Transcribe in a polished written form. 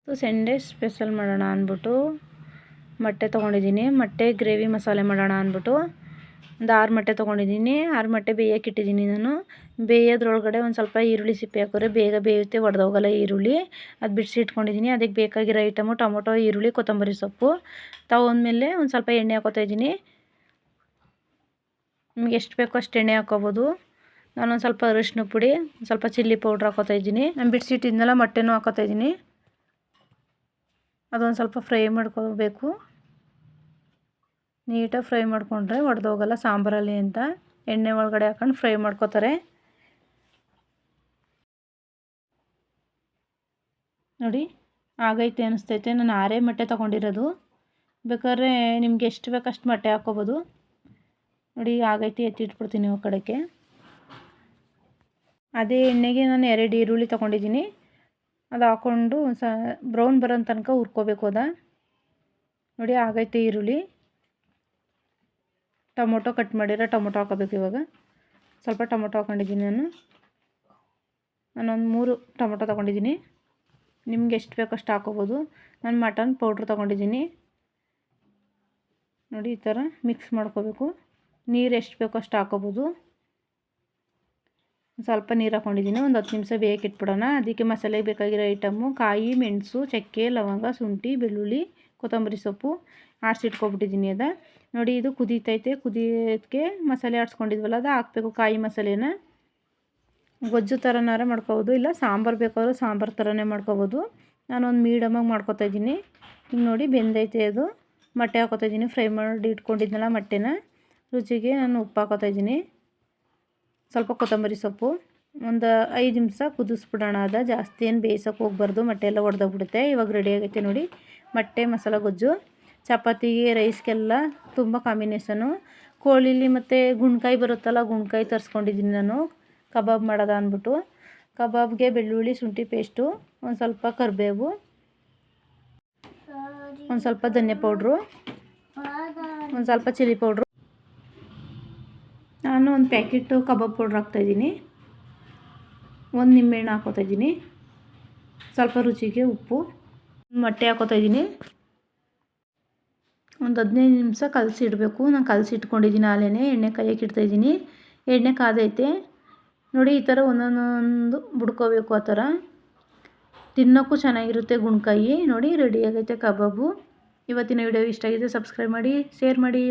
Sunday special ಮಾಡೋಣ ಅಂದ್ಬಿಟ್ಟು ಮೊಟ್ಟೆ ತೊಗೊಂಡಿದ್ದೀನಿ. ಮೊಟ್ಟೆ ಗ್ರೇವಿ ಮಸಾಲೆ ಮಾಡೋಣ ಅಂದ್ಬಿಟ್ಟು ಒಂದು 6 ಮೊಟ್ಟೆ ತೊಗೊಂಡಿದ್ದೀನಿ. 6 ಮೊಟ್ಟೆ ಬೇಯಕ್ಕೆ ಇಟ್ಟಿದ್ದೀನಿ ನಾನು. ಬೇಯೋದ್ರೊಳಗಡೆ ಒಂದು ಸ್ವಲ್ಪ ಈರುಳ್ಳಿ ಸಿಪ್ಪೆ ಹಾಕಿದ್ರೆ ಬೇಗ ಬೇಯುತ್ತೆ, ಒಡೆದೋಗಲ್ಲ ಈರುಳ್ಳಿ. ಅದು ಬಿಡಿಸಿ ಇಟ್ಕೊಂಡಿದ್ದೀನಿ. ಅದಕ್ಕೆ ಬೇಕಾಗಿರೋ ಐಟಮು ಟೊಮೊಟೊ, ಈರುಳ್ಳಿ, ಕೊತ್ತಂಬರಿ ಸೊಪ್ಪು ತಗೊಂಡ್ಮೇಲೆ ಒಂದು ಸ್ವಲ್ಪ ಎಣ್ಣೆ ಹಾಕೋತಾ ಇದ್ದೀನಿ. ನಿಮ್ಗೆ ಎಷ್ಟು ಬೇಕೋ ಅಷ್ಟು ಎಣ್ಣೆ ಹಾಕೋಬೋದು. ನಾನೊಂದು ಸ್ವಲ್ಪ ಅರಿಶಿನ ಪುಡಿ, ಒಂದು ಸ್ವಲ್ಪ ಚಿಲ್ಲಿ ಪೌಡ್ರ್ ಹಾಕೋತಾ ಇದ್ದೀನಿ. ನಾನು ಬಿಡಿಸಿಟ್ಟಿದ್ನೆಲ್ಲ ಮೊಟ್ಟೆನೂ ಹಾಕೋತಾ ಇದ್ದೀನಿ. ಅದೊಂದು ಸ್ವಲ್ಪ ಫ್ರೈ ಮಾಡ್ಕೋಬೇಕು. ನೀಟಾಗಿ ಫ್ರೈ ಮಾಡಿಕೊಂಡ್ರೆ ಒಡೆದೋಗಲ್ಲ ಸಾಂಬಾರಲ್ಲಿ ಅಂತ ಎಣ್ಣೆ ಒಳಗಡೆ ಹಾಕೊಂಡು ಫ್ರೈ ಮಾಡ್ಕೋತಾರೆ. ನೋಡಿ ಆಗೈತೆ ಅನಿಸ್ತೈತೆ. ನಾನು 6 ಮೊಟ್ಟೆ ತೊಗೊಂಡಿರೋದು. ಬೇಕಾದ್ರೆ ನಿಮ್ಗೆ ಎಷ್ಟು ಬೇಕೋ ಅಷ್ಟು ಮೊಟ್ಟೆ ಹಾಕ್ಕೋಬೋದು. ನೋಡಿ ಆಗೈತೆ, ಎತ್ತಿಟ್ಬಿಡ್ತೀನಿ ಆ ಕಡೆಗೆ. ಅದೇ ಎಣ್ಣೆಗೆ ನಾನು 2 ಈರುಳ್ಳಿ ತೊಗೊಂಡಿದ್ದೀನಿ. ಅದು ಹಾಕ್ಕೊಂಡು ಬ್ರೌನ್ ಬರೋ ತನಕ ಹುರ್ಕೋಬೇಕು. ನೋಡಿ ಆಗೈತೆ ಈರುಳ್ಳಿ. ಟೊಮೊಟೊ ಕಟ್ ಮಾಡಿರೋ ಟೊಮೊಟೊ ಹಾಕೋಬೇಕು. ಇವಾಗ ಸ್ವಲ್ಪ ಟೊಮೊಟೊ ಹಾಕೊಂಡಿದ್ದೀನಿ ನಾನೊಂದು 3 ಟೊಮೊಟೊ ತೊಗೊಂಡಿದ್ದೀನಿ. ನಿಮ್ಗೆ ಎಷ್ಟು ಬೇಕೋ ಅಷ್ಟು ಹಾಕೋಬೋದು. ನಾನು ಮಟನ್ ಪೌಡ್ರ್ ತೊಗೊಂಡಿದ್ದೀನಿ. ನೋಡಿ ಈ ಥರ ಮಿಕ್ಸ್ ಮಾಡ್ಕೋಬೇಕು. ನೀರು ಎಷ್ಟು ಬೇಕೋ ಅಷ್ಟು ಹಾಕೋಬೋದು. ಸ್ವಲ್ಪ ನೀರು ಹಾಕ್ಕೊಂಡಿದ್ದೀನಿ. ಒಂದು 10 ನಿಮಿಷ ಬೇಯಕ್ಕೆ ಇಟ್ಬಿಡೋಣ. ಅದಕ್ಕೆ ಮಸಾಲೆಗೆ ಬೇಕಾಗಿರೋ ಐಟಮು ಕಾಯಿ ಮೆಣಸು, ಚಕ್ಕೆ, ಲವಂಗ, ಶುಂಠಿ, ಬೆಳ್ಳುಳ್ಳಿ, ಕೊತ್ತಂಬರಿ ಸೊಪ್ಪು ಆಡಿಸಿಟ್ಕೊಬಿಟ್ಟಿದ್ದೀನಿ. ನೋಡಿ ಇದು ಕುದೀತೈತೆ. ಕುದಿಯೋದಕ್ಕೆ ಮಸಾಲೆ ಆಡಿಸ್ಕೊಂಡಿದ್ವಲ್ಲ ಅದು ಹಾಕಬೇಕು. ಕಾಯಿ ಮಸಾಲೆನ ಗೊಜ್ಜು ಥರನಾರ ಮಾಡ್ಕೋಬೋದು, ಇಲ್ಲ ಸಾಂಬಾರು ಬೇಕಾದ್ರೂ ಸಾಂಬಾರು ಥರನೇ ಮಾಡ್ಕೋಬೋದು. ನಾನೊಂದು ಮೀಡಿಯಮಾಗಿ ಮಾಡ್ಕೋತಾ ಇದ್ದೀನಿ. ಈಗ ನೋಡಿ ಬೆಂದೈತೆ. ಅದು ಮೊಟ್ಟೆ ಹಾಕೋತಾ ಇದ್ದೀನಿ. ಫ್ರೈ ಮಾಡಿ ಇಟ್ಕೊಂಡಿದ್ನಲ್ಲ ಮೊಟ್ಟೆನ. ರುಚಿಗೆ ನಾನು ಉಪ್ಪು ಹಾಕೋತಾ ಇದ್ದೀನಿ. ಸ್ವಲ್ಪ ಕೊತ್ತಂಬರಿ ಸೊಪ್ಪು. ಒಂದು 5 ನಿಮಿಷ ಕುದಿಸ್ಬಿಡೋಣ. ಜಾಸ್ತಿ ಏನು ಬೇಯಿಸೋಕೆ ಹೋಗ್ಬಾರ್ದು, ಮೊಟ್ಟೆ ಎಲ್ಲ ಒಡೆದೋಗ್ಬಿಡುತ್ತೆ. ಇವಾಗ ರೆಡಿ ಆಗೈತೆ ನೋಡಿ ಮೊಟ್ಟೆ ಮಸಾಲ ಗೊಜ್ಜು. ಚಪಾತಿಗೆ ರೈಸ್ಗೆಲ್ಲ ತುಂಬ ಕಾಂಬಿನೇಷನು. ಕೋಳಿಲಿ ಮತ್ತು ಗುಣ್ಕಾಯಿ ಬರುತ್ತಲ್ಲ, ಗುಣ್ಕಾಯಿ ತರಿಸ್ಕೊಂಡಿದ್ದೀನಿ ನಾನು ಕಬಾಬ್ ಮಾಡೋದ ಅಂದ್ಬಿಟ್ಟು. ಕಬಾಬ್ಗೆ ಬೆಳ್ಳುಳ್ಳಿ ಶುಂಠಿ ಪೇಸ್ಟು, ಒಂದು ಸ್ವಲ್ಪ ಕರಿಬೇವು, ಒಂದು ಸ್ವಲ್ಪ ಧನಿಯಾ ಪೌಡ್ರು, ಒಂದು ಸ್ವಲ್ಪ ಚಿಲ್ಲಿ ಪೌಡ್ರು. ನಾನು ಒಂದು ಪ್ಯಾಕೆಟು ಕಬಾಬ್ ಪೌಡ್ರ್ ಹಾಕ್ತಾಯಿದ್ದೀನಿ. ಒಂದು ನಿಂಬೆಹಣ್ಣು ಹಾಕೋತಾ ಇದ್ದೀನಿ. ಸ್ವಲ್ಪ ರುಚಿಗೆ ಉಪ್ಪು, ಮೊಟ್ಟೆ ಹಾಕೋತಾ ಇದ್ದೀನಿ. ಒಂದು 15 ನಿಮಿಷ ಕಲಸಿಡಬೇಕು. ನಾನು ಕಲಸಿಟ್ಕೊಂಡಿದ್ದೀನಿ. ಆಲೇನೆ ಎಣ್ಣೆ ಕಾಯಕ್ಕೆ ಇಡ್ತಾಯಿದ್ದೀನಿ. ಎಣ್ಣೆ ಕಾದೈತೆ ನೋಡಿ. ಈ ಥರ ಒಂದೊಂದು ಬುಡ್ಕೋಬೇಕು. ಆ ಥರ ತಿನ್ನೋಕ್ಕೂ ಚೆನ್ನಾಗಿರುತ್ತೆ ಗುಣ್ಕಾಯಿ. ನೋಡಿ ರೆಡಿ ಆಗೈತೆ ಕಬಾಬು. ಇವತ್ತಿನ ವಿಡಿಯೋ ಇಷ್ಟ ಆಗಿದೆ ಸಬ್ಸ್ಕ್ರೈಬ್ ಮಾಡಿ, ಶೇರ್ ಮಾಡಿ.